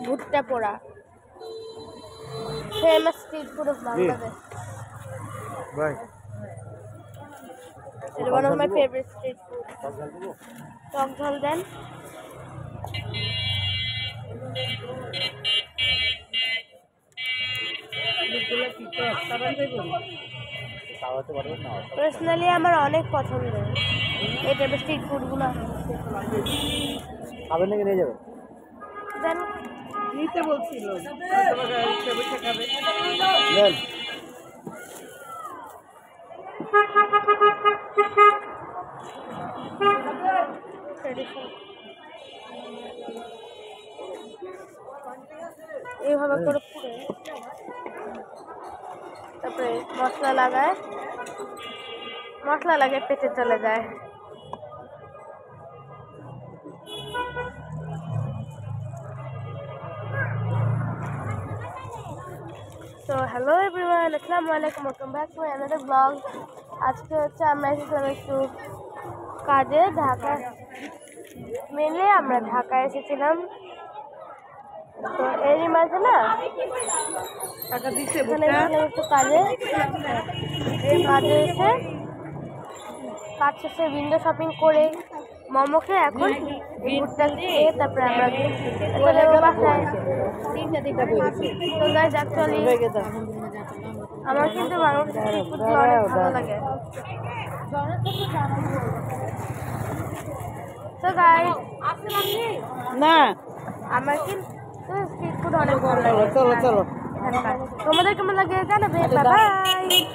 ভুট্টা পোড়া famous street food of Bangladesh. It's one of my favorite street food. টক ঝাল দেন। Personally আমার অনেক পছন্দ এই টাইপের স্ট্রিট ফুডগুলো। খাবেন নাকি নিয়ে যাবেন? দেন নিতে বলছিল নেন। এইভাবে করে পুড়ে তারপরে মশলা লাগায় পেটে চলে যায়। তো হ্যালো এভরিওয়ান, আসসালামু আলাইকুম, welcome back to another blog. আজকে হচ্ছে আমরা এসেছিলাম একটু কাজে ঢাকা, মেনলি আমরা ঢাকায় এসেছিলাম। তো এরই মাঝে না এখানে এসেছিলাম একটু কাজে এসে কাজ শেষে উইন্ডো শপিং করে মোমো খেয়ে এখন ভুট্টা খেয়ে তারপরে আমরা চলে যাবো বাসায়। তো গাইস অ্যাকচুয়ালি আমার কিন্তু বাংলাদেশের স্ট্রিট ফুডগুলো অনেক ভালো লাগে। তো গাইস না আমার কিন্তু স্ট্রিট ফুড অনেক ভালো লাগে। চলো চলো এখানকার তোমাদের কেমন লাগে জানাবে। Bye bye.